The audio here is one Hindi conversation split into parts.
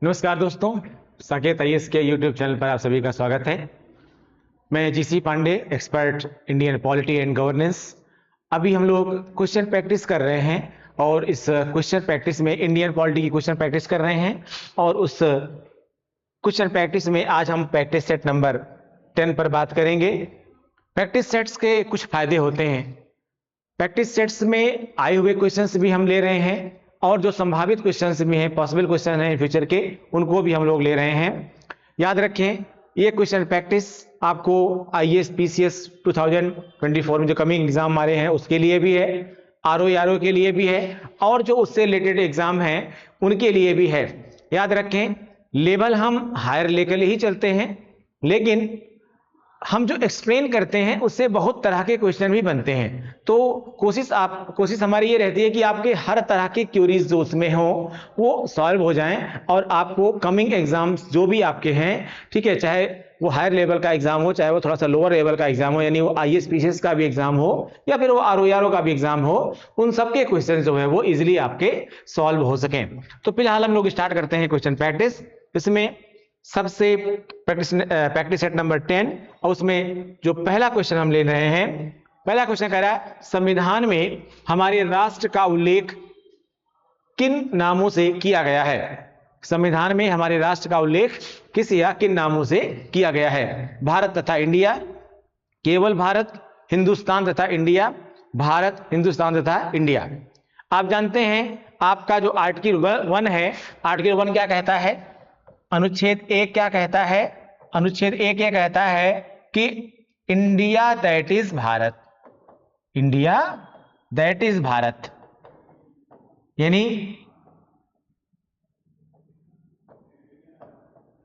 नमस्कार दोस्तों, साकेत आईएएस के यूट्यूब चैनल पर आप सभी का स्वागत है। मैं GC Pandey, expert Indian polity and governance. अभी हम लोग क्वेश्चन प्रैक्टिस कर रहे हैं और इस क्वेश्चन प्रैक्टिस में इंडियन पॉलिटी की क्वेश्चन प्रैक्टिस कर रहे हैं और उस क्वेश्चन प्रैक्टिस में आज हम प्रैक्टिस सेट नंबर 10 पर बात करेंगे। प्रैक्टिस सेट्स के कुछ फायदे होते हैं। प्रैक्टिस सेट्स में आए हुए क्वेश्चंस भी हम ले रहे हैं और जो संभावित क्वेश्चंस भी हैं, पॉसिबल क्वेश्चन हैं फ्यूचर के, उनको भी हम लोग ले रहे हैं। याद रखें, ये क्वेश्चन प्रैक्टिस आपको आईएएस पीसीएस 2024 में जो कमिंग एग्जाम हमारे हैं उसके लिए भी है, आरओ के लिए भी है और जो उससे रिलेटेड एग्जाम हैं उनके लिए भी है। याद रखें, लेवल हम हायर लेकर ही चलते हैं, लेकिन हम जो एक्सप्लेन करते हैं उससे बहुत तरह के क्वेश्चन भी बनते हैं। तो कोशिश हमारी ये रहती है कि आपके हर तरह के क्यूरीज जो उसमें हो वो सॉल्व हो जाएं और आपको कमिंग एग्जाम्स जो भी आपके हैं, ठीक है, चाहे वो हायर लेवल का एग्जाम हो, चाहे वो थोड़ा सा लोअर लेवल का एग्जाम हो, यानी वो आईएएस पीसीएस का भी एग्जाम हो या फिर वो आरओ का भी एग्जाम हो, उन सबके क्वेश्चन जो है वो इजिली आपके सॉल्व हो सकें। तो फिलहाल हम लोग स्टार्ट करते हैं क्वेश्चन प्रैक्टिस। इसमें सबसे प्रैक्टिस सेट नंबर 10 और उसमें जो पहला क्वेश्चन हम ले रहे हैं, पहला क्वेश्चन कह रहा है संविधान में हमारे राष्ट्र का उल्लेख किन नामों से किया गया है। संविधान में हमारे राष्ट्र का उल्लेख किस या किन नामों से किया गया है। भारत तथा इंडिया, केवल भारत, हिंदुस्तान तथा इंडिया, भारत, हिंदुस्तान तथा इंडिया। आप जानते हैं आपका जो आर्टिकल 1 है, आर्टिकल 1 क्या कहता है, अनुच्छेद 1 क्या कहता है, अनुच्छेद 1 क्या कहता है कि India that is Bharat, India that is Bharat, यानी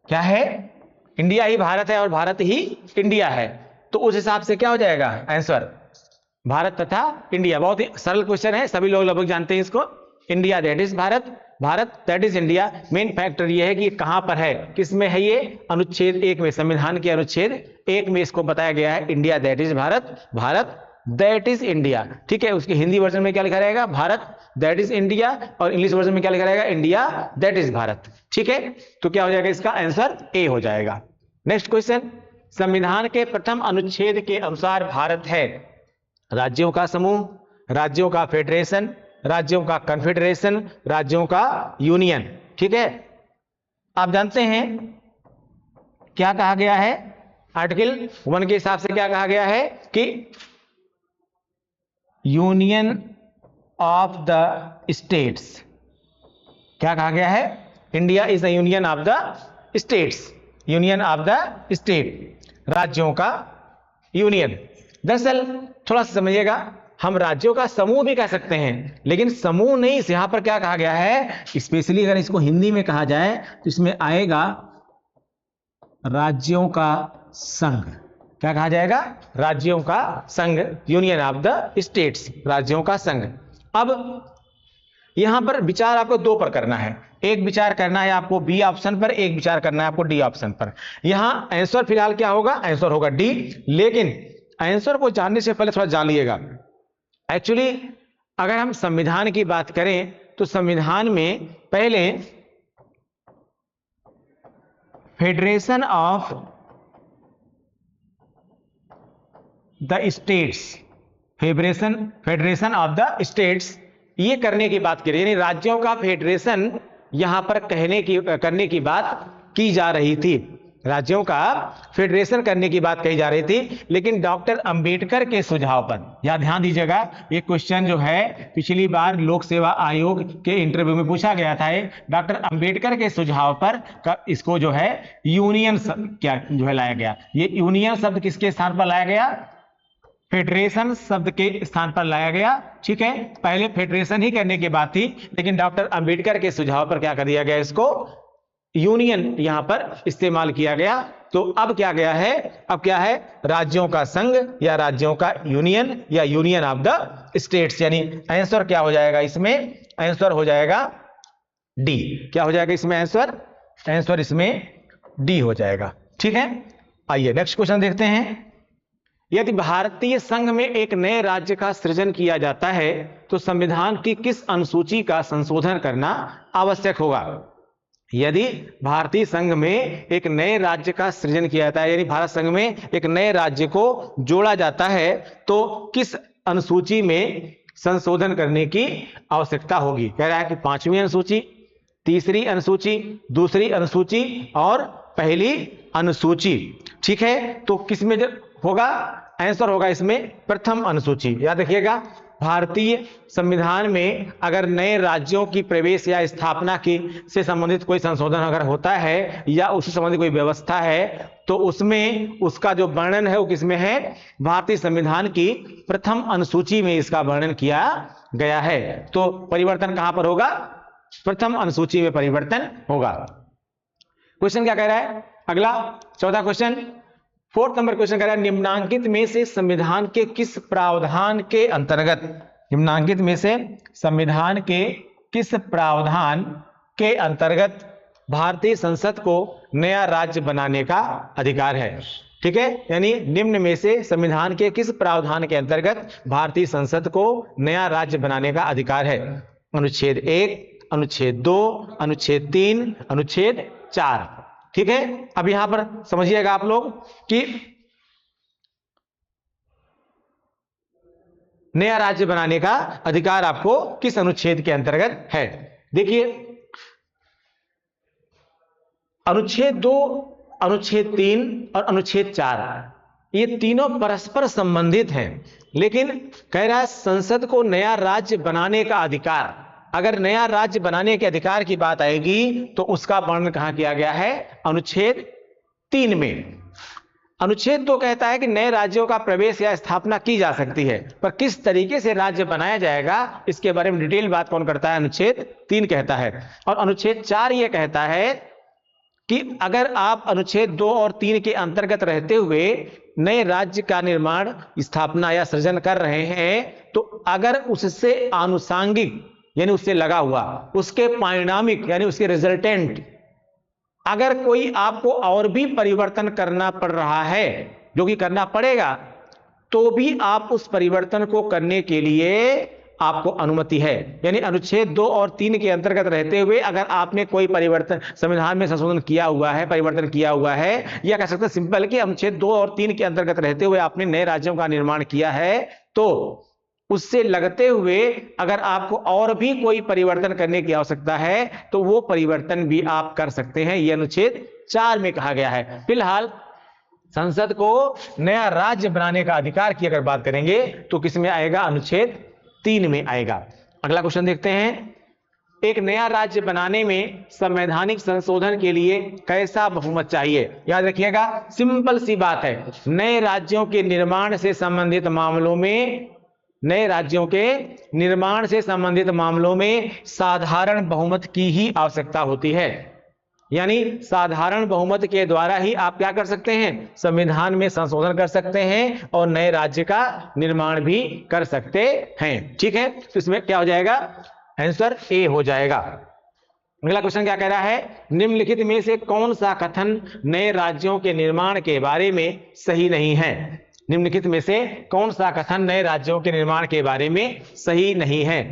क्या है, इंडिया ही भारत है और भारत ही इंडिया है। तो उस हिसाब से क्या हो जाएगा आंसर, भारत तथा इंडिया। बहुत ही सरल क्वेश्चन है, सभी लोग लगभग जानते हैं इसको। India that is Bharat, Bharat that is India. Main factor ये है कि कहां पर है, किस में है ये, अनुच्छेद 1 में, संविधान के अनुच्छेद 1 में इसको बताया गया है India that is Bharat, Bharat that is India. ठीक है, उसके हिंदी वर्जन में क्या लिखा रहेगा, भारत दैट इज इंडिया, और इंग्लिश वर्जन में क्या लिखा रहेगा, इंडिया दैट इज भारत। ठीक है, तो क्या हो जाएगा, इसका आंसर ए हो जाएगा। नेक्स्ट क्वेश्चन, संविधान के प्रथम अनुच्छेद के अनुसार भारत है राज्यों का समूह, राज्यों का फेडरेशन, राज्यों का कन्फेडरेशन, राज्यों का यूनियन। ठीक है, आप जानते हैं क्या कहा गया है, आर्टिकल 1 के हिसाब से क्या कहा गया है कि यूनियन ऑफ द स्टेट्स, क्या कहा गया है, India is the union of the states, union of the state, राज्यों का यूनियन। दरअसल थोड़ा सा समझिएगा, हम राज्यों का समूह भी कह सकते हैं, लेकिन समूह नहीं, यहां पर क्या कहा गया है, स्पेशली अगर इसको हिंदी में कहा जाए तो इसमें आएगा राज्यों का संघ। क्या कहा जाएगा, राज्यों का संघ, यूनियन ऑफ द स्टेट्स, राज्यों का संघ। अब यहां पर विचार आपको 2 पर करना है, एक विचार करना है आपको बी ऑप्शन पर, एक विचार करना है आपको डी ऑप्शन पर। यहां आंसर फिलहाल क्या होगा, आंसर होगा डी, लेकिन आंसर को जानने से पहले थोड़ा जान लीजिएगा। एक्चुअली अगर हम संविधान की बात करें तो संविधान में पहले federation of the states, federation of the states, ये करने की बात करी, यानी राज्यों का फेडरेशन यहां पर करने की बात की जा रही थी, राज्यों का फेडरेशन करने की बात कही जा रही थी। लेकिन डॉक्टर अंबेडकर के सुझाव पर, यहां ध्यान दीजिएगा, ये क्वेश्चन जो है पिछली बार लोक सेवा आयोग के इंटरव्यू में पूछा गया था, डॉक्टर अंबेडकर के सुझाव पर इसको जो है यूनियन क्या जो है लाया गया। ये यूनियन शब्द किसके स्थान पर लाया गया, फेडरेशन शब्द के स्थान पर लाया गया। ठीक है, पहले फेडरेशन ही करने की बात थी, लेकिन डॉक्टर अंबेडकर के सुझाव पर क्या कर दिया गया, इसको यूनियन यहां पर इस्तेमाल किया गया। तो अब क्या गया है, अब क्या है, राज्यों का संघ या राज्यों का यूनियन या यूनियन ऑफ द स्टेट्स, यानी आंसर क्या हो जाएगा, इसमें आंसर हो जाएगा डी। क्या हो जाएगा इसमें आंसर, आंसर इसमें डी हो जाएगा। ठीक है, आइए नेक्स्ट क्वेश्चन देखते हैं। यदि भारतीय संघ में एक नए राज्य का सृजन किया जाता है तो संविधान की किस अनुसूची का संशोधन करना आवश्यक होगा। यदि भारतीय संघ में एक नए राज्य का सृजन किया जाता है, यानी भारत संघ में एक नए राज्य को जोड़ा जाता है, तो किस अनुसूची में संशोधन करने की आवश्यकता होगी? कह रहा है कि 5वीं अनुसूची, तीसरी अनुसूची, दूसरी अनुसूची और पहली अनुसूची। ठीक है, तो किस में होगा? आंसर होगा इसमें प्रथम अनुसूची। याद रखिएगा, भारतीय संविधान में अगर नए राज्यों की प्रवेश या स्थापना की से संबंधित कोई संशोधन अगर होता है या उससे संबंधित कोई व्यवस्था है, तो उसमें उसका जो वर्णन है वो किसमें है? भारतीय संविधान की प्रथम अनुसूची में इसका वर्णन किया गया है। तो परिवर्तन कहां पर होगा? प्रथम अनुसूची में परिवर्तन होगा। क्वेश्चन क्या कह रहा है अगला? चौथा क्वेश्चन, 4th नंबर क्वेश्चन कह रहा है, निम्नांकित में से संविधान के किस प्रावधान के अंतर्गत, निम्नांकित में से संविधान के किस प्रावधान के अंतर्गत भारतीय संसद को नया राज्य बनाने का अधिकार है? ठीक है, यानी निम्न में से संविधान के किस प्रावधान के अंतर्गत भारतीय संसद को नया राज्य बनाने का अधिकार है? अनुच्छेद 1, अनुच्छेद 2, अनुच्छेद 3, अनुच्छेद 4। ठीक है, अब यहां पर समझिएगा आप लोग कि नया राज्य बनाने का अधिकार आपको किस अनुच्छेद के अंतर्गत है। देखिए, अनुच्छेद 2, अनुच्छेद 3 और अनुच्छेद 4 ये तीनों परस्पर संबंधित हैं, लेकिन कह रहा है संसद को नया राज्य बनाने का अधिकार, अगर नया राज्य बनाने के अधिकार की बात आएगी तो उसका वर्णन कहां किया गया है? अनुच्छेद 3 में। अनुच्छेद 2 कहता है कि नए राज्यों का प्रवेश या स्थापना की जा सकती है, पर किस तरीके से राज्य बनाया जाएगा इसके बारे में डिटेल बात कौन करता है? अनुच्छेद 3 कहता है। और अनुच्छेद 4 यह कहता है कि अगर आप अनुच्छेद 2 और 3 के अंतर्गत रहते हुए नए राज्य का निर्माण, स्थापना या सृजन कर रहे हैं, तो अगर उससे आनुषांगिक यानी उससे लगा हुआ, उसके परिणामिक यानी उसके रिजल्टेंट, अगर कोई आपको और भी परिवर्तन करना पड़ रहा है, जो कि करना पड़ेगा, तो भी आप उस परिवर्तन को करने के लिए आपको अनुमति है। यानी अनुच्छेद 2 और 3 के अंतर्गत रहते हुए अगर आपने कोई परिवर्तन संविधान में संशोधन किया हुआ है, परिवर्तन किया हुआ है, या कह सकते हैं सिंपल कि अनुच्छेद 2 और 3 के अंतर्गत रहते हुए आपने नए राज्यों का निर्माण किया है, तो उससे लगते हुए अगर आपको और भी कोई परिवर्तन करने की आवश्यकता है तो वो परिवर्तन भी आप कर सकते हैं। यह अनुच्छेद 4 में कहा गया है। फिलहाल संसद को नया राज्य बनाने का अधिकार की अगर बात करेंगे तो किसमें आएगा? अनुच्छेद 3 में आएगा। अगला क्वेश्चन देखते हैं, एक नया राज्य बनाने में संवैधानिक संशोधन के लिए कैसा बहुमत चाहिए? याद रखिएगा, सिंपल सी बात है, नए राज्यों के निर्माण से संबंधित मामलों में, नए राज्यों के निर्माण से संबंधित मामलों में साधारण बहुमत की ही आवश्यकता होती है। यानी साधारण बहुमत के द्वारा ही आप क्या कर सकते हैं? संविधान में संशोधन कर सकते हैं और नए राज्य का निर्माण भी कर सकते हैं। ठीक है, तो इसमें क्या हो जाएगा? आंसर ए हो जाएगा। अगला क्वेश्चन क्या कह रहा है, निम्नलिखित में से कौन सा कथन नए राज्यों के निर्माण के बारे में सही नहीं है? निम्नलिखित में से कौन सा कथन नए राज्यों के निर्माण के बारे में सही नहीं है?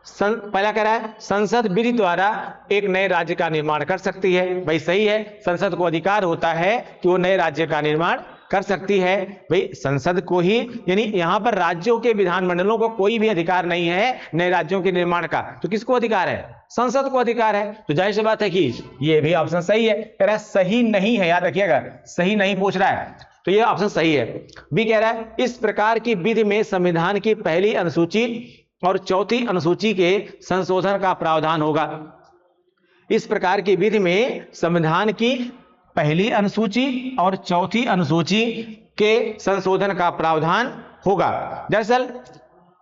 पहला कह रहा है संसद विधि द्वारा एक नए राज्य का निर्माण कर सकती है। भाई सही है, संसद को अधिकार होता है कि वो नए राज्य का निर्माण कर सकती है। भाई संसद को ही, यानी यहां पर राज्यों के विधानमंडलों को कोई भी अधिकार नहीं है नए राज्यों के निर्माण का, तो किसको अधिकार है? संसद को अधिकार है। तो जाहिर सी बात है कि ये भी ऑप्शन सही है। कह रहा है सही नहीं है, याद रखिएगा, सही नहीं पूछ रहा है, तो ये ऑप्शन सही है। बी कह रहा है इस प्रकार की विधि में संविधान की पहली अनुसूची और चौथी अनुसूची के संशोधन का प्रावधान होगा। इस प्रकार की विधि में संविधान की पहली अनुसूची और चौथी अनुसूची के संशोधन का प्रावधान होगा। दरअसल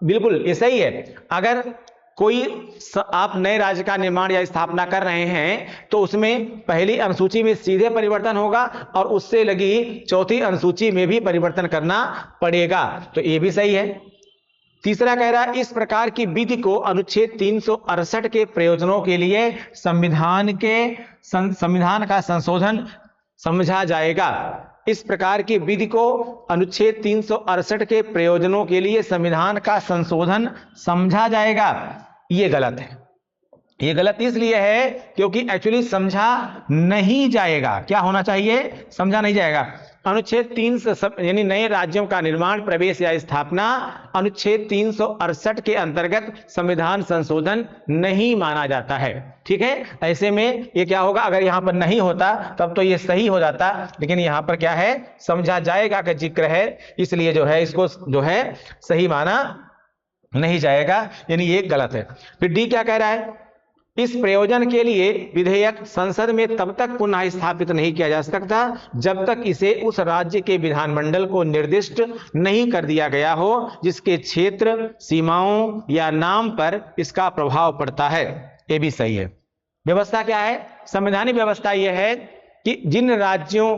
बिल्कुल ये सही है। अगर कोई आप नए राज्य का निर्माण या स्थापना कर रहे हैं तो उसमें पहली अनुसूची में सीधे परिवर्तन होगा और उससे लगी चौथी अनुसूची में भी परिवर्तन करना पड़ेगा, तो ये भी सही है। तीसरा कह रहा है इस प्रकार की विधि को अनुच्छेद 368 के प्रयोजनों के लिए संविधान का संशोधन समझा जाएगा। इस प्रकार की विधि को अनुच्छेद 368 के प्रयोजनों के लिए संविधान का संशोधन समझा जाएगा, ये गलत है। ये गलत इसलिए है क्योंकि एक्चुअली समझा नहीं जाएगा। क्या होना चाहिए? समझा नहीं जाएगा। अनुच्छेद 3 यानी नए राज्यों का निर्माण, प्रवेश या स्थापना अनुच्छेद 368 के अंतर्गत संविधान संशोधन नहीं माना जाता है। ठीक है, ऐसे में ये क्या होगा, अगर यहां पर नहीं होता तब तो ये सही हो जाता, लेकिन यहां पर क्या है, समझा जाएगा का जिक्र है, इसलिए जो है इसको जो है सही माना नहीं जाएगा, यानी ये गलत है। फिर डी क्या कह रहा है, इस प्रयोजन के लिए विधेयक संसद में तब तक पुनः स्थापित नहीं किया जा सकता जब तक इसे उस राज्य के विधानमंडल को निर्दिष्ट नहीं कर दिया गया हो जिसके क्षेत्र, सीमाओं या नाम पर इसका प्रभाव पड़ता है। ये भी सही है। व्यवस्था क्या है? संवैधानिक व्यवस्था यह है कि जिन राज्यों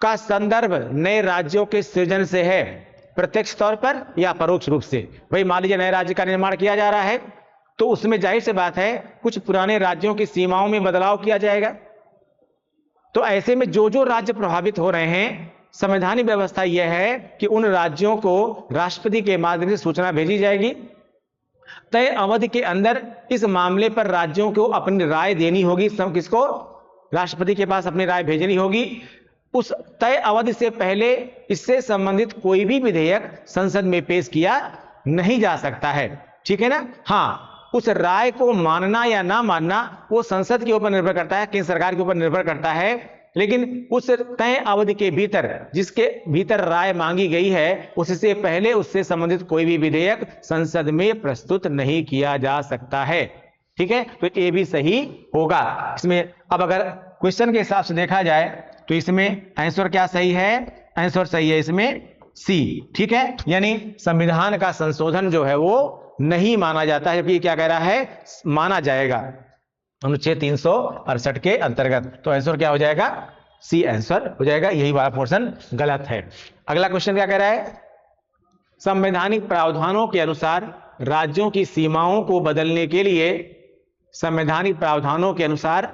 का संदर्भ नए राज्यों के सृजन से है, प्रत्यक्ष तौर पर या परोक्ष रूप से, भाई मान लीजिए नए राज्य का निर्माण किया जा रहा है तो उसमें जाहिर सी बात है कुछ पुराने राज्यों की सीमाओं में बदलाव किया जाएगा। तो ऐसे में जो जो राज्य प्रभावित हो रहे हैं, संवैधानिक व्यवस्था यह है कि उन राज्यों को राष्ट्रपति के माध्यम से सूचना भेजी जाएगी। तय अवधि के अंदर इस मामले पर राज्यों को अपनी राय देनी होगी। किसको? राष्ट्रपति के पास अपनी राय भेजनी होगी। उस तय अवधि से पहले इससे संबंधित कोई भी विधेयक संसद में पेश किया नहीं जा सकता है। ठीक है ना? हाँ, उस राय को मानना या ना मानना वो संसद के ऊपर निर्भर करता है, केंद्र सरकार के ऊपर निर्भर करता है, लेकिन उस तय अवधि के भीतर जिसके भीतर राय मांगी गई है उससे पहले उससे संबंधित कोई भी विधेयक संसद में प्रस्तुत नहीं किया जा सकता है। ठीक है, तो ये भी सही होगा इसमें। अब अगर क्वेश्चन के हिसाब से देखा जाए तो इसमें आंसर क्या सही है? आंसर सही है इसमें सी। ठीक है, यानी संविधान का संशोधन जो है वो नहीं माना जाता है, जबकि क्या कह रहा है, माना जाएगा अनुच्छेद 368 के अंतर्गत। तो आंसर क्या हो जाएगा? सी आंसर हो जाएगा। यही वाला पोर्शन गलत है। अगला क्वेश्चन क्या कह रहा है, संवैधानिक प्रावधानों के अनुसार राज्यों की सीमाओं को बदलने के लिए, संवैधानिक प्रावधानों के अनुसार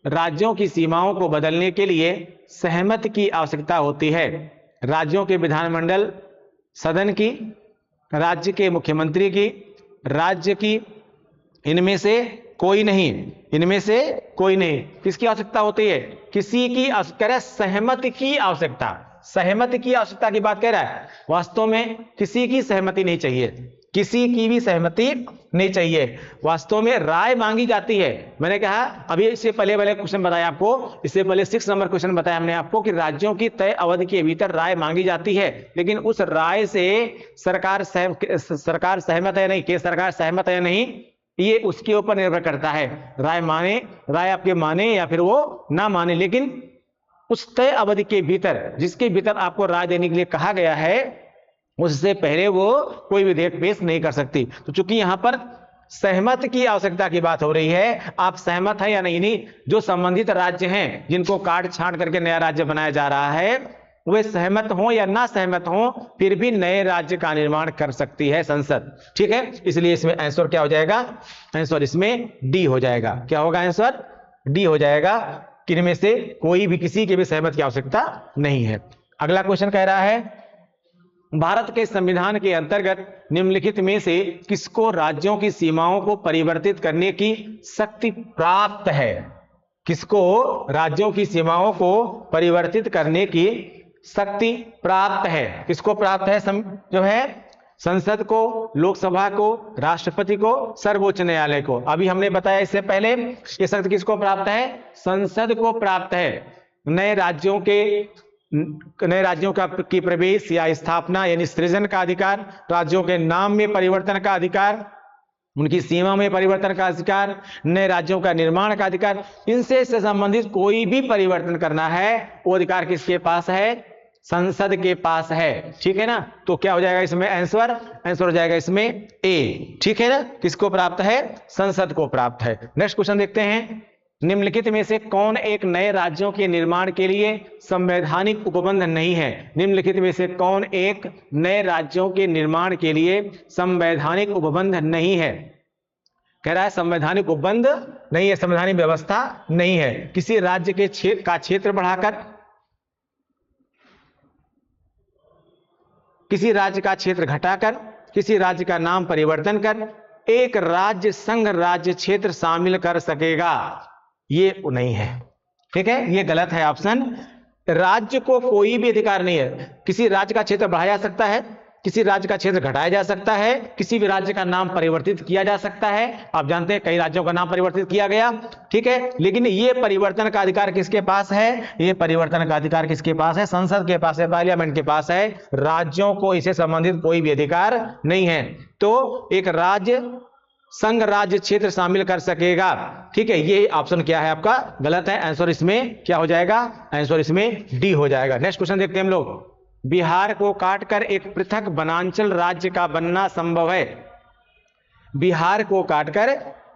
राज्यों की सीमाओं को बदलने के लिए सहमति की आवश्यकता होती है। राज्यों के विधानमंडल, सदन की, राज्य के मुख्यमंत्री की, राज्य की, इनमें से कोई नहीं, इनमें से कोई नहीं। किसकी आवश्यकता होती है? किसी की कह रहा है सहमति की आवश्यकता। सहमति की आवश्यकता की बात कह रहा है, वास्तव में किसी की सहमति नहीं चाहिए, किसी की भी सहमति नहीं चाहिए। वास्तव में राय मांगी जाती है। मैंने कहा अभी इससे पहले वाले क्वेश्चन बताया आपको, इससे पहले 6 नंबर क्वेश्चन बताया हमने आपको कि राज्यों की तय अवधि के भीतर राय मांगी जाती है, लेकिन उस राय से सरकार सहमत है नहीं, केंद्र सरकार सहमत है नहीं, ये उसके ऊपर निर्भर करता है। राय आपके माने या फिर वो ना माने, लेकिन उस तय अवधि के भीतर जिसके भीतर आपको राय देने के लिए कहा गया है उससे पहले वो कोई विधेयक पेश नहीं कर सकती। तो चूंकि यहां पर सहमत की आवश्यकता की बात हो रही है, आप सहमत हैं या नहीं, जो संबंधित राज्य हैं जिनको काट छांट करके नया राज्य बनाया जा रहा है वे सहमत हो या ना सहमत हो फिर भी नए राज्य का निर्माण कर सकती है संसद। ठीक है, इसलिए इसमें आंसर क्या हो जाएगा? आंसर इसमें डी हो जाएगा। क्या होगा आंसर? डी हो जाएगा। किनमें से कोई भी, किसी के भी सहमत की आवश्यकता नहीं है। अगला क्वेश्चन कह रहा है, भारत के संविधान के अंतर्गत निम्नलिखित में से किसको राज्यों की सीमाओं को परिवर्तित करने की शक्ति प्राप्त है? किसको राज्यों की सीमाओं को परिवर्तित करने की शक्ति प्राप्त है? किसको प्राप्त है? जो है संसद को, लोकसभा को, राष्ट्रपति को, सर्वोच्च न्यायालय को। अभी हमने बताया इससे पहले ये शक्ति किसको प्राप्त है? संसद को प्राप्त है। नए राज्यों की प्रवेश या स्थापना यानी सृजन का अधिकार, राज्यों के नाम में परिवर्तन का अधिकार, उनकी सीमा में परिवर्तन का अधिकार, नए राज्यों का निर्माण का अधिकार, इनसे संबंधित कोई भी परिवर्तन करना है वो अधिकार किसके पास है? संसद के पास है। ठीक है ना? तो क्या हो जाएगा इसमें आंसर? आंसर हो जाएगा इसमें ए। ठीक है ना? किसको प्राप्त है? संसद को प्राप्त है। नेक्स्ट क्वेश्चन देखते हैं, निम्नलिखित में से कौन एक नए राज्यों के निर्माण के लिए संवैधानिक उपबंध नहीं है? निम्नलिखित में से कौन एक नए राज्यों के निर्माण के लिए संवैधानिक उपबंध नहीं है? कह रहा है संवैधानिक उपबंध नहीं है, संवैधानिक व्यवस्था नहीं है। किसी राज्य के क्षेत्र बढ़ाकर, किसी राज्य का क्षेत्र घटाकर, किसी राज्य का नाम परिवर्तन कर, एक राज्य संघ राज्य क्षेत्र शामिल कर सकेगा, ये नहीं है। ठीक है, ये गलत है ऑप्शन। राज्य को कोई भी अधिकार नहीं है, किसी राज्य का क्षेत्र बढ़ाया जा सकता है, किसी राज्य का क्षेत्र घटाया जा सकता है, किसी भी राज्य का नाम परिवर्तित किया जा सकता है। आप जानते हैं कई राज्यों का नाम परिवर्तित किया गया, ठीक है, लेकिन ये परिवर्तन का अधिकार किसके पास है? ये परिवर्तन का अधिकार किसके पास है? संसद के पास है, पार्लियामेंट के पास है। राज्यों को इससे संबंधित कोई भी अधिकार नहीं है। तो एक राज्य संघ राज्य क्षेत्र शामिल कर सकेगा, ठीक है, ये ऑप्शन क्या है आपका? गलत है। आंसर इसमें क्या हो जाएगा? आंसर इसमें डी हो जाएगा। नेक्स्ट क्वेश्चन देखते हैं हम लोग। बिहार को काटकर एक पृथक वनांचल राज्य का बनना संभव है। बिहार को काटकर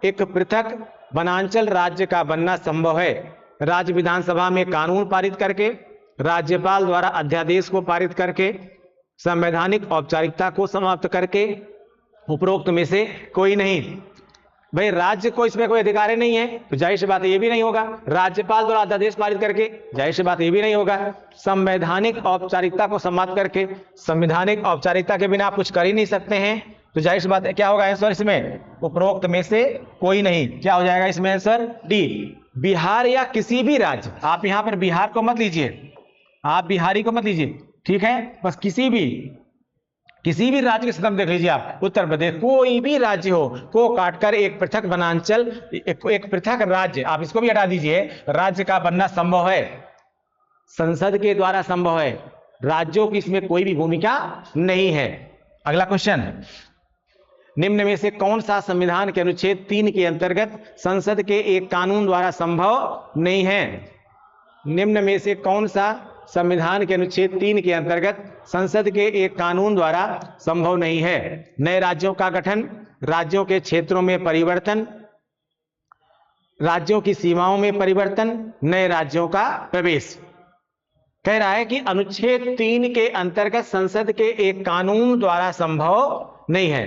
एक पृथक वनांचल राज्य का बनना संभव है। राज्य विधानसभा में कानून पारित करके, राज्यपाल द्वारा अध्यादेश को पारित करके, संवैधानिक औपचारिकता को समाप्त करके, उपरोक्त में से कोई नहीं। भाई राज्य को इसमें कोई अधिकार नहीं है, तो जाहिर सी बात ये भी नहीं होगा। राज्यपाल द्वारा अध्यादेश पारित करके, जाहिर सी बात ये भी नहीं होगा। संवैधानिक औपचारिकता को समाप्त करके, संवैधानिक औपचारिकता के बिना आप कुछ कर ही नहीं सकते हैं, तो जाहिर सी बात है क्या होगा आंसर इसमें? उपरोक्त में से कोई नहीं। क्या हो जाएगा इसमें आंसर? डी। बिहार या किसी भी राज्य, आप यहां पर बिहार को मत लीजिए, आप बिहारी को मत लीजिए, ठीक है, बस किसी भी राज्य के संदर्भ देख लीजिए आप। उत्तर प्रदेश, कोई भी राज्य हो को काटकर एक पृथक वनांचल, एक पृथक राज्य, आप इसको भी हटा दीजिए, राज्य का बनना संभव है, संसद के द्वारा संभव है। राज्यों की इसमें कोई भी भूमिका नहीं है। अगला क्वेश्चन, निम्न में से कौन सा संविधान के अनुच्छेद 3 के अंतर्गत संसद के एक कानून द्वारा संभव नहीं है? निम्न में से कौन सा संविधान के अनुच्छेद 3 के अंतर्गत संसद के एक कानून द्वारा संभव नहीं है? नए राज्यों का गठन, राज्यों के क्षेत्रों में परिवर्तन, राज्यों की सीमाओं में परिवर्तन, नए राज्यों का प्रवेश। कह रहा है कि अनुच्छेद 3 के अंतर्गत संसद के एक कानून द्वारा संभव नहीं है।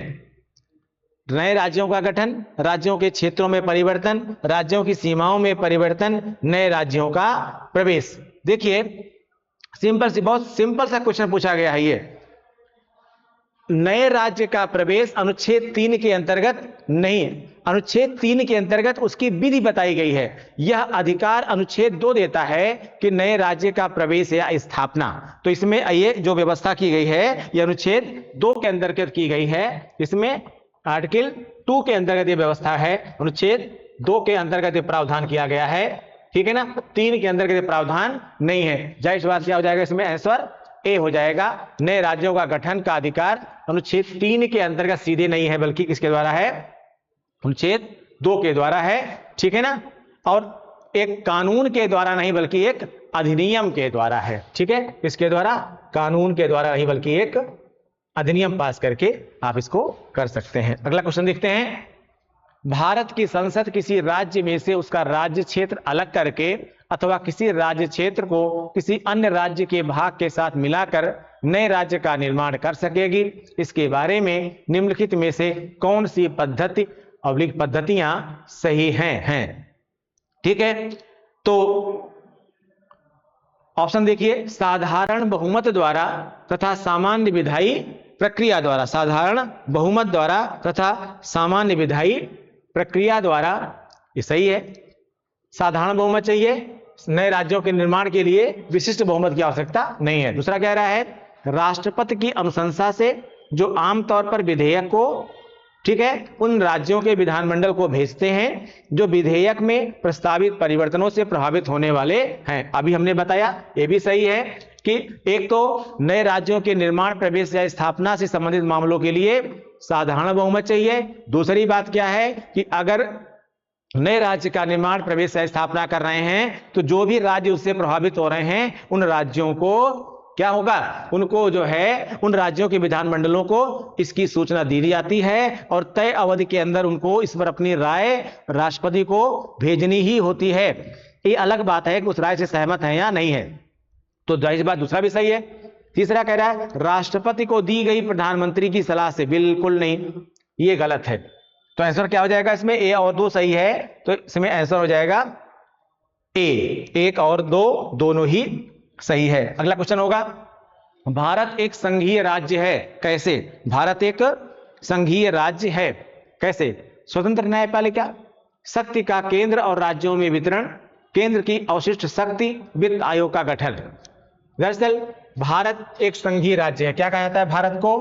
नए राज्यों का गठन, राज्यों के क्षेत्रों में परिवर्तन, राज्यों की सीमाओं में परिवर्तन, नए राज्यों का प्रवेश। देखिए बहुत सिंपल सा क्वेश्चन पूछा गया है ये। नए राज्य का प्रवेश अनुच्छेद 3 के अंतर्गत नहीं, अनुच्छेद 3 के अंतर्गत उसकी विधि बताई गई है। यह अधिकार अनुच्छेद 2 देता है कि नए राज्य का प्रवेश या स्थापना। तो इसमें ये जो व्यवस्था की गई है यह अनुच्छेद 2 के अंतर्गत की गई है। इसमें आर्टिकल 2 के अंतर्गत यह व्यवस्था है, अनुच्छेद 2 के अंतर्गत यह प्रावधान किया गया है, ठीक है ना। 3 के अंतर्गत प्रावधान नहीं है। जाहिर सी बात क्या हो जाएगा इसमें? आंसर ए हो जाएगा। नए राज्यों का गठन का अधिकार अनुच्छेद 3 के अंतर्गत सीधे नहीं है, बल्कि किसके द्वारा है? अनुच्छेद 2 के द्वारा है, ठीक है ना। और एक कानून के द्वारा नहीं, बल्कि एक अधिनियम के द्वारा है, ठीक है। इसके द्वारा, कानून के द्वारा नहीं, बल्कि एक अधिनियम पास करके आप इसको कर सकते हैं। अगला क्वेश्चन देखते हैं। भारत की संसद किसी राज्य में से उसका राज्य क्षेत्र अलग करके अथवा किसी राज्य क्षेत्र को किसी अन्य राज्य के भाग के साथ मिलाकर नए राज्य का निर्माण कर सकेगी। इसके बारे में निम्नलिखित में से कौन सी पद्धतियां सही हैं? ठीक है, तो ऑप्शन देखिए, साधारण बहुमत द्वारा तथा सामान्य विधायी प्रक्रिया द्वारा। साधारण बहुमत द्वारा तथा सामान्य विधायी प्रक्रिया द्वारा, ये सही है। साधारण बहुमत चाहिए, नए राज्यों के निर्माण के लिए विशिष्ट बहुमत की आवश्यकता नहीं है। दूसरा कह रहा है राष्ट्रपति की अनुशंसा से जो आमतौर पर विधेयक को, ठीक है, उन राज्यों के विधानमंडल को भेजते हैं जो विधेयक में प्रस्तावित परिवर्तनों से प्रभावित होने वाले हैं। अभी हमने बताया, ये भी सही है कि एक तो नए राज्यों के निर्माण, प्रवेश या स्थापना से संबंधित मामलों के लिए साधारण बहुमत चाहिए। दूसरी बात क्या है कि अगर नए राज्य का निर्माण, प्रवेश या स्थापना कर रहे हैं तो जो भी राज्य उससे प्रभावित हो रहे हैं उन राज्यों को क्या होगा? उनको जो है, उन राज्यों के विधानमंडलों को इसकी सूचना दी जाती है और तय अवधि के अंदर उनको इस पर अपनी राय राष्ट्रपति को भेजनी ही होती है। ये अलग बात है कि उस राय से सहमत है या नहीं है। तो जाहिर बात दूसरा भी सही है। तीसरा कह रहा है राष्ट्रपति को दी गई प्रधानमंत्री की सलाह से, बिल्कुल नहीं, ये गलत है। तो आंसर क्या हो जाएगा इसमें? ए और 2 सही है, तो इसमें आंसर हो जाएगा ए। 1 और 2 दोनों ही सही है। अगला क्वेश्चन होगा, भारत एक संघीय राज्य है, कैसे? भारत एक संघीय राज्य है, कैसे? स्वतंत्र न्यायपालिका, शक्ति का केंद्र और राज्यों में वितरण, केंद्र की अवशिष्ट शक्ति, वित्त आयोग का गठन। दरअसल भारत एक संघीय राज्य है। क्या कहा जाता है भारत को?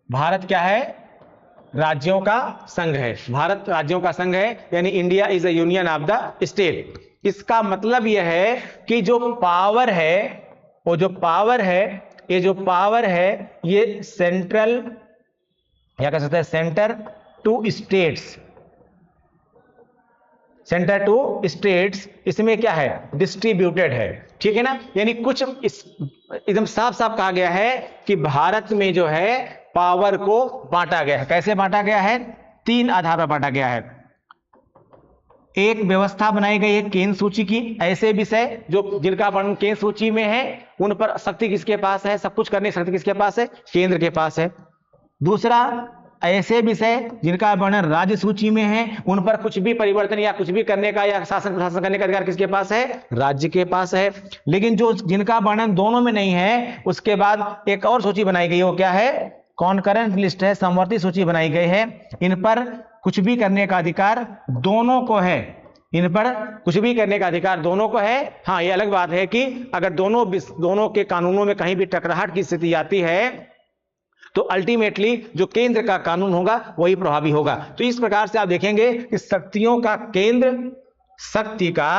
भारत क्या है? राज्यों का संघ है। भारत राज्यों का संघ है, यानी India is a union of the state. इसका मतलब यह है कि जो पावर है, वो जो पावर है, ये जो पावर है, ये सेंट्रल, क्या कह सकते हैं, centre to states, centre to states, इसमें क्या है? डिस्ट्रीब्यूटेड है। ठीक है ना? यानी कुछ एकदम साफ साफ कहा गया है कि भारत में जो है पावर को बांटा गया है। कैसे बांटा गया है? 3 आधार पर बांटा गया है। एक व्यवस्था बनाई गई है केंद्र सूची की, ऐसे विषय जो जिनका वर्णन केंद्र सूची में है उन पर शक्ति किसके पास है? सब कुछ करने की शक्ति किसके पास है? केंद्र के पास है। दूसरा, ऐसे विषय जिनका वर्णन राज्य सूची में है उन पर कुछ भी परिवर्तन या कुछ भी करने का या शासन प्रशासन करने का अधिकार किसके पास है? राज्य के पास है। लेकिन जो जिनका वर्णन दोनों में नहीं है, उसके बाद एक और सूची बनाई गई है, वो क्या है? कॉन्करेंट लिस्ट है, समवर्ती सूची बनाई गई है। इन पर कुछ भी करने का अधिकार दोनों को है। इन पर कुछ भी करने का अधिकार दोनों को है। हाँ, ये अलग बात है कि अगर दोनों के कानूनों में कहीं भी टकराहट की स्थिति आती है तो अल्टीमेटली जो केंद्र का कानून होगा वही प्रभावी होगा। तो इस प्रकार से आप देखेंगे कि शक्तियों का केंद्र, शक्ति का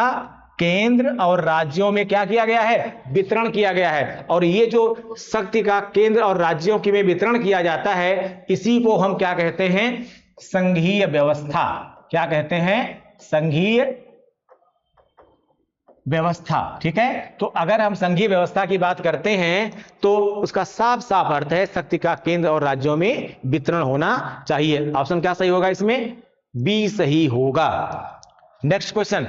केंद्र और राज्यों में क्या किया गया है? वितरण किया गया है। और ये जो शक्ति का केंद्र और राज्यों के में वितरण किया जाता है, इसी को हम क्या कहते हैं? संघीय व्यवस्था। क्या कहते हैं? संघीय व्यवस्था। ठीक है? तो अगर हम संघीय व्यवस्था की बात करते हैं तो उसका साफ साफ अर्थ है शक्ति का केंद्र और राज्यों में वितरण होना चाहिए। ऑप्शन क्या सही होगा इसमें? बी सही होगा। नेक्स्ट क्वेश्चन,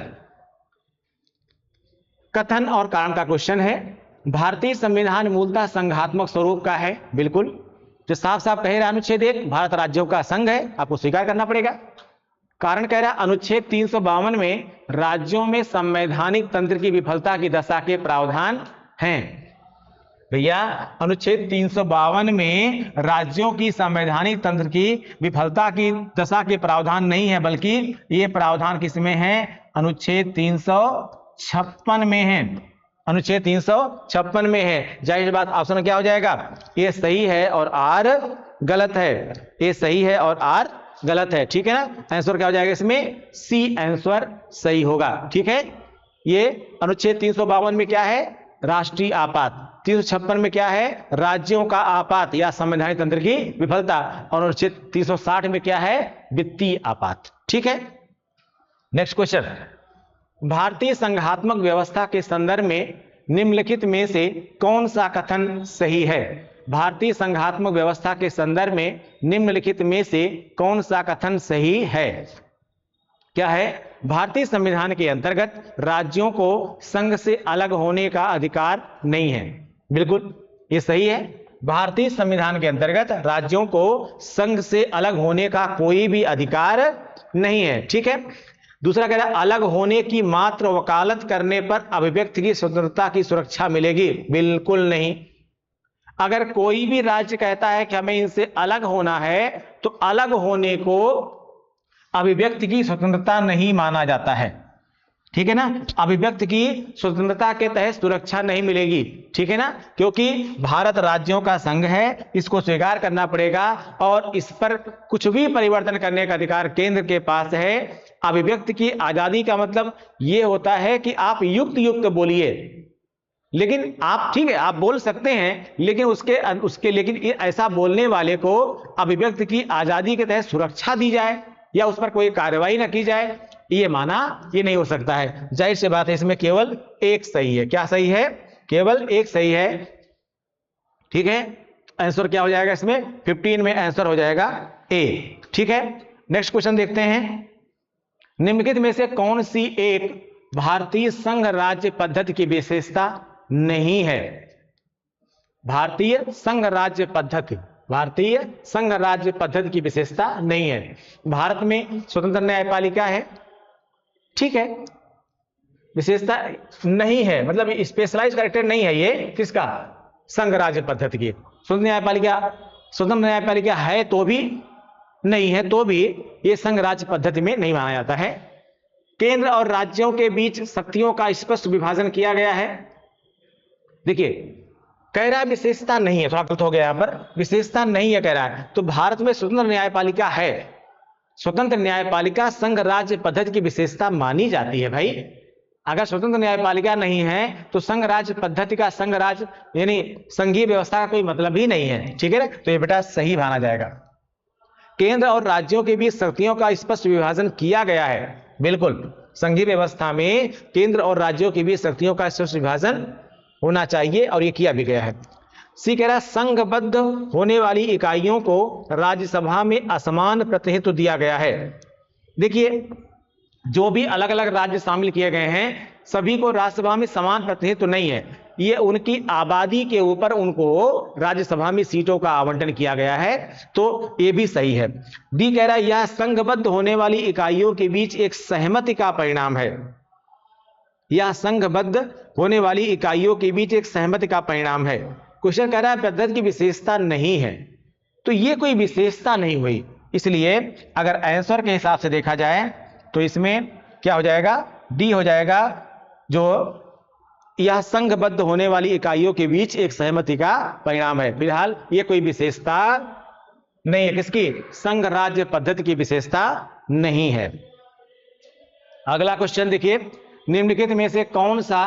कथन और कारण का क्वेश्चन है। भारतीय संविधान मूलतः संघात्मक स्वरूप का है। बिल्कुल, जो साफ साफ कह रहा है अनुच्छेद 1 भारत राज्यों का संघ है, आपको स्वीकार करना पड़ेगा। कारण कह रहा है अनुच्छेद 352 में राज्यों में संवैधानिक तंत्र की विफलता की दशा के प्रावधान हैं। भैया, अनुच्छेद 352 में राज्यों की संवैधानिक तंत्र की विफलता की दशा के प्रावधान नहीं है, बल्कि ये प्रावधान किसमें है? अनुच्छेद 356 में है। अनुच्छेद 356 में है। जाहिर बात, ऑप्शन क्या हो जाएगा? ये सही है और आर गलत है। ये सही है और आर गलत है। ठीक है ना? आंसर क्या हो जाएगा इसमें? सी आंसर सही होगा। ठीक है? ये अनुच्छेद 352 में क्या है? राष्ट्रीय आपात। 356 में क्या है? राज्यों का आपात या संवैधानिक तंत्र की विफलता। और अनुच्छेद 360 में क्या है? वित्तीय आपात। ठीक है? नेक्स्ट क्वेश्चन, भारतीय संघात्मक व्यवस्था के संदर्भ में निम्नलिखित में से कौन सा कथन सही है? भारतीय संघात्मक व्यवस्था के संदर्भ में निम्नलिखित में से कौन सा कथन सही है? क्या है? भारतीय संविधान के अंतर्गत राज्यों को संघ से अलग होने का अधिकार नहीं है। बिल्कुल, ये सही है। भारतीय संविधान के अंतर्गत राज्यों को संघ से अलग होने का कोई भी अधिकार नहीं है। ठीक है? दूसरा कह रहा है अलग होने की मात्र वकालत करने पर अभिव्यक्ति की स्वतंत्रता की सुरक्षा मिलेगी। बिल्कुल नहीं। अगर कोई भी राज्य कहता है कि हमें इनसे अलग होना है, तो अलग होने को अभिव्यक्ति की स्वतंत्रता नहीं माना जाता है। ठीक है ना? अभिव्यक्ति की स्वतंत्रता के तहत सुरक्षा नहीं मिलेगी। ठीक है ना? क्योंकि भारत राज्यों का संघ है, इसको स्वीकार करना पड़ेगा और इस पर कुछ भी परिवर्तन करने का अधिकार केंद्र के पास है। अभिव्यक्ति की आजादी का मतलब यह होता है कि आप युक्त युक्त बोलिए, लेकिन आप, ठीक है, आप बोल सकते हैं, लेकिन लेकिन ऐसा बोलने वाले को अभिव्यक्ति की आजादी के तहत सुरक्षा दी जाए या उस पर कोई कार्रवाई ना की जाए, ये नहीं हो सकता है। जाहिर सी बात है, इसमें केवल एक सही है। क्या सही है? केवल एक सही है। ठीक है? आंसर क्या हो जाएगा इसमें? 15 में आंसर हो जाएगा ए। ठीक है? नेक्स्ट क्वेश्चन देखते हैं। निम्नलिखित में से कौन सी एक भारतीय संघ राज्य पद्धति की विशेषता नहीं है? भारतीय संघ राज्य पद्धति की विशेषता नहीं है। भारत में स्वतंत्र न्यायपालिका है। ठीक है? विशेषता नहीं है, मतलब स्पेशलाइज कैरेक्टर नहीं है ये किसका, संघ राज्य पद्धति की। स्वतंत्र न्यायपालिका है तो भी नहीं है, तो भी ये संघ राज्य पद्धति में नहीं माना जाता है। केंद्र और राज्यों के बीच शक्तियों का स्पष्ट विभाजन किया गया है। देखिए कह रहा है विशेषता नहीं है, थोड़ा गलत हो गया यहां पर, विशेषता नहीं है कह रहा है। तो भारत में स्वतंत्र न्यायपालिका है, स्वतंत्र न्यायपालिका संघ राज्य पद्धति की विशेषता मानी जाती है भाई। अगर स्वतंत्र न्यायपालिका नहीं है तो संघ राज्य पद्धति का, संघ राज्य यानी संघीय व्यवस्था का कोई मतलब ही नहीं है, ठीक है ना। तो ये बेटा सही माना जाएगा। केंद्र और राज्यों के बीच शक्तियों का स्पष्ट विभाजन किया गया है, बिल्कुल संघीय व्यवस्था में केंद्र और राज्यों के बीच शक्तियों का स्पष्ट विभाजन होना चाहिए और ये किया भी गया है। सी कह रहा है संघबद्ध होने वाली इकाइयों को राज्यसभा में असमान प्रतिनिधित्व दिया गया है। देखिए जो भी अलग अलग राज्य शामिल किए गए हैं सभी को राज्यसभा में समान प्रतिनिधित्व नहीं है, ये उनकी आबादी के ऊपर उनको राज्यसभा में सीटों का आवंटन किया गया है, तो ये भी सही है। डी कह रहा है यह संघबद्ध होने वाली इकाइयों के बीच एक सहमति का परिणाम है, यह संघबद्ध होने वाली इकाइयों के बीच एक सहमति का परिणाम है। क्वेश्चन कह रहा है पद्धति की विशेषता नहीं है, तो ये कोई विशेषता नहीं हुई, इसलिए अगर आंसर के हिसाब से देखा जाए तो इसमें क्या हो जाएगा, डी हो जाएगा, जो यह संघबद्ध होने वाली इकाइयों के बीच एक सहमति का परिणाम है। फिलहाल ये कोई विशेषता नहीं है, किसकी, संघ राज्य पद्धति की विशेषता नहीं है। अगला क्वेश्चन देखिए, निम्नलिखित में से कौन सा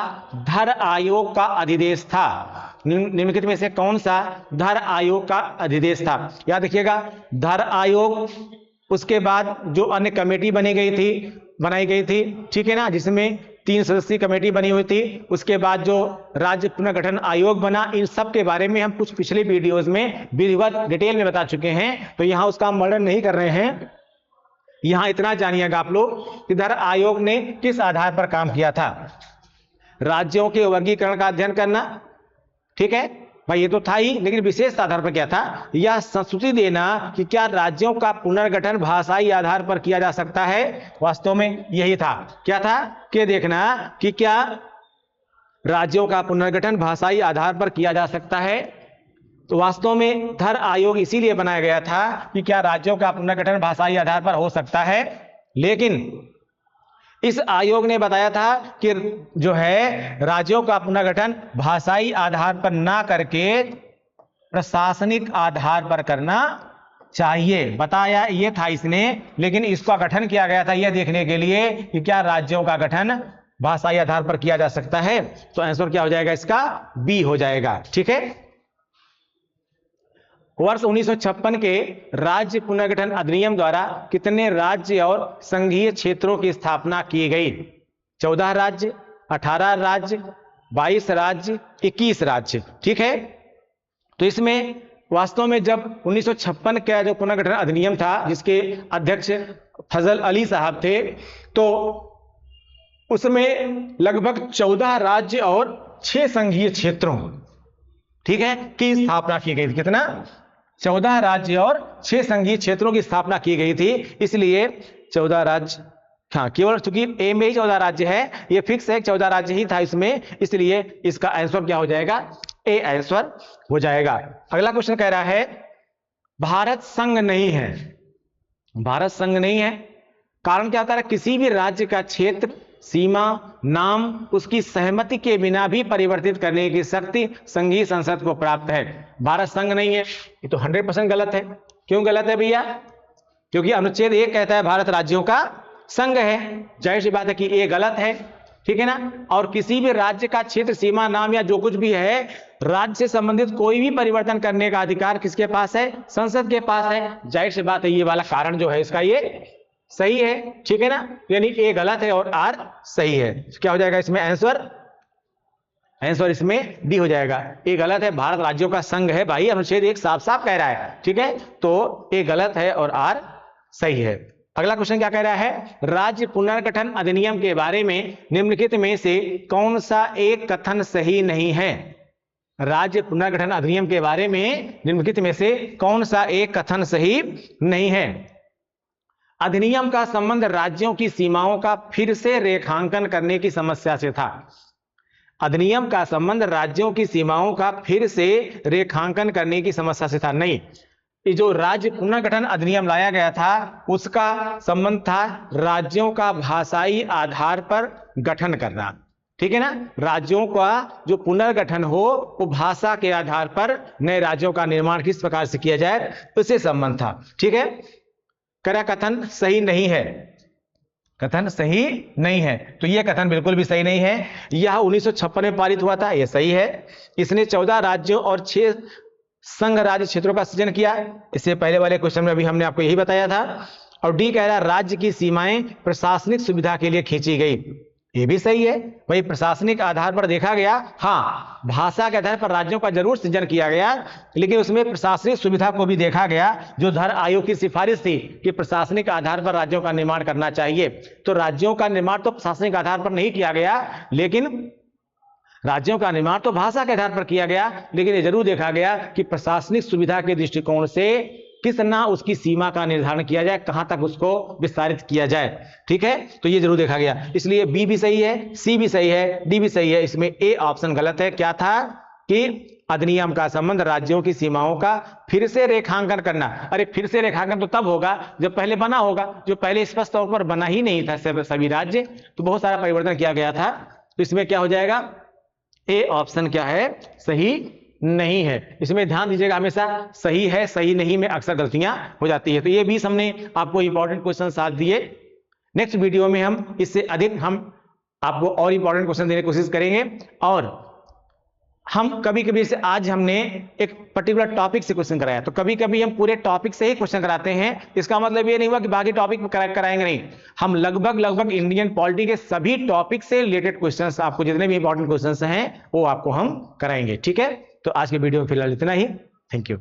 धर आयोग का अधिदेश था, निम्नलिखित में से कौन सा धर आयोग का अधिदेश था। याद रखिएगा धर आयोग, उसके बाद जो अन्य कमेटी बनाई गई थी, ठीक है ना, जिसमें 3 सदस्यीय कमेटी बनी हुई थी, उसके बाद जो राज्य पुनर्गठन आयोग बना, इन सब के बारे में हम कुछ पिछले वीडियोस में विधिवत डिटेल में बता चुके हैं, तो यहां उसका हम वर्णन नहीं कर रहे हैं। यहां इतना जानिएगा आप लोग कि धर आयोग ने किस आधार पर काम किया था, राज्यों के वर्गीकरण का अध्ययन करना, ठीक है भाई ये तो था ही, लेकिन विशेष आधार पर क्या था, यह संस्तुति देना कि क्या राज्यों का पुनर्गठन भाषाई आधार पर किया जा सकता है। वास्तव में यही था, क्या था कि देखना कि क्या राज्यों का पुनर्गठन भाषाई आधार पर किया जा सकता है। तो वास्तव में धर आयोग इसीलिए बनाया गया था कि क्या राज्यों का पुनर्गठन भाषाई आधार पर हो सकता है, लेकिन इस आयोग ने बताया था कि जो है राज्यों का पुनर्गठन भाषाई आधार पर ना करके प्रशासनिक आधार पर करना चाहिए, बताया ये था इसने, लेकिन इसका गठन किया गया था यह देखने के लिए कि क्या राज्यों का गठन भाषाई आधार पर किया जा सकता है। तो आंसर क्या हो जाएगा इसका, बी हो जाएगा, ठीक है। वर्ष 1956 के राज्य पुनर्गठन अधिनियम द्वारा कितने राज्य और संघीय क्षेत्रों की स्थापना की गई, 14 राज्य, 18 राज्य, 22 राज्य, 21 राज्य, ठीक है। तो इसमें वास्तव में जब 1956 का जो पुनर्गठन अधिनियम था जिसके अध्यक्ष फजल अली साहब थे, तो उसमें लगभग 14 राज्य और 6 संघीय क्षेत्रों, ठीक है, की स्थापना की गई थी। कितना, 14 राज्य और 6 संघीय क्षेत्रों की स्थापना की गई थी, इसलिए 14 राज्य, हाँ केवल चूंकि ए में ही 14 राज्य है, ये फिक्स है 14 राज्य ही था इसमें, इसलिए इसका आंसर क्या हो जाएगा, ए आंसर हो जाएगा। अगला क्वेश्चन कह रहा है भारत संघ नहीं है, भारत संघ नहीं है, कारण क्या होता है, किसी भी राज्य का क्षेत्र, सीमा, नाम उसकी सहमति के बिना भी परिवर्तित करने की शक्ति संघीय संसद को प्राप्त है। भारत संघ नहीं है, ये तो 100% गलत है। क्यों गलत है भैया, क्योंकि अनुच्छेद 1 कहता है भारत राज्यों का संघ है, जाहिर सी बात है कि ये गलत है, ठीक है ना। और किसी भी राज्य का क्षेत्र, सीमा, नाम या जो कुछ भी है, राज्य से संबंधित कोई भी परिवर्तन करने का अधिकार किसके पास है, संसद के पास है, जाहिर सी बात है ये वाला कारण जो है इसका ये सही है, ठीक है ना। यानी ए गलत है और आर सही है। क्या हो जाएगा इसमें आंसर, आंसर इसमें डी हो जाएगा। ए गलत है, भारत राज्यों का संघ है भाई, अनुच्छेद 1 साफ साफ कह रहा है, ठीक है, तो ए गलत है और आर सही है। अगला क्वेश्चन क्या कह रहा है, राज्य पुनर्गठन अधिनियम के बारे में निम्नलिखित में से कौन सा एक कथन सही नहीं है। राज्य पुनर्गठन अधिनियम के बारे में निम्नलिखित में से कौन सा एक कथन सही नहीं है। अधिनियम का संबंध राज्यों की सीमाओं का फिर से रेखांकन करने की समस्या से था। अधिनियम का संबंध राज्यों की सीमाओं का फिर से रेखांकन करने की समस्या से था। नहीं, ये जो राज्य पुनर्गठन अधिनियम लाया गया था उसका संबंध था राज्यों का भाषाई आधार पर गठन करना। ठीक है ना, राज्यों का जो पुनर्गठन हो वो भाषा के आधार पर नए राज्यों का निर्माण किस प्रकार से किया जाए उससे संबंध था। ठीक है, करा कथन सही नहीं है, कथन सही नहीं है, तो यह कथन बिल्कुल भी सही नहीं है। यह 1956 में पारित हुआ था, यह सही है। इसने 14 राज्यों और 6 संघ राज्य क्षेत्रों का सृजन किया। इससे पहले वाले क्वेश्चन में अभी हमने आपको यही बताया था। और डी कह रहा है राज्य की सीमाएं प्रशासनिक सुविधा के लिए खींची गई, ये भी सही है। भाई प्रशासनिक आधार पर देखा गया, हाँ भाषा के आधार पर राज्यों का जरूर सृजन किया गया, लेकिन उसमें प्रशासनिक सुविधा को भी देखा गया। जो धर आयोग की सिफारिश थी कि प्रशासनिक आधार पर राज्यों का निर्माण करना चाहिए, तो राज्यों का निर्माण तो प्रशासनिक आधार पर नहीं किया गया, लेकिन राज्यों का निर्माण तो भाषा के आधार पर किया गया। लेकिन ये जरूर देखा गया कि प्रशासनिक सुविधा के दृष्टिकोण से कितना उसकी सीमा का निर्धारण किया जाए, कहां तक उसको विस्तारित किया जाए। ठीक है, तो ये जरूर देखा गया। इसलिए बी भी सही है, सी भी सही है, डी भी सही है। इसमें ए ऑप्शन गलत है। क्या था कि अधिनियम का संबंध राज्यों की सीमाओं का फिर से रेखांकन करना। अरे फिर से रेखांकन तो तब होगा जब पहले बना होगा, जो पहले स्पष्ट तौर पर बना ही नहीं था सभी राज्य, तो बहुत सारा परिवर्तन किया गया था। तो इसमें क्या हो जाएगा, ए ऑप्शन क्या है, सही नहीं है। इसमें ध्यान दीजिएगा, हमेशा सही है सही नहीं में अक्सर गलतियां हो जाती है। तो ये भी हमने आपको इंपॉर्टेंट क्वेश्चन साथ दिए। नेक्स्ट वीडियो में हम इससे अधिक हम आपको और इंपॉर्टेंट क्वेश्चन देने की कोशिश करेंगे। और हम कभी कभी से आज हमने एक पर्टिकुलर टॉपिक से क्वेश्चन कराया, तो कभी कभी हम पूरे टॉपिक से ही क्वेश्चन कराते हैं। इसका मतलब ये नहीं हुआ कि बाकी टॉपिक कराएंगे नहीं, हम लगभग इंडियन पॉलिटी के सभी टॉपिक से रिलेटेड क्वेश्चंस, आपको जितने भी इंपॉर्टेंट क्वेश्चंस हैं वो आपको हम कराएंगे। ठीक है, तो आज के वीडियो में फिलहाल इतना ही। Thank you.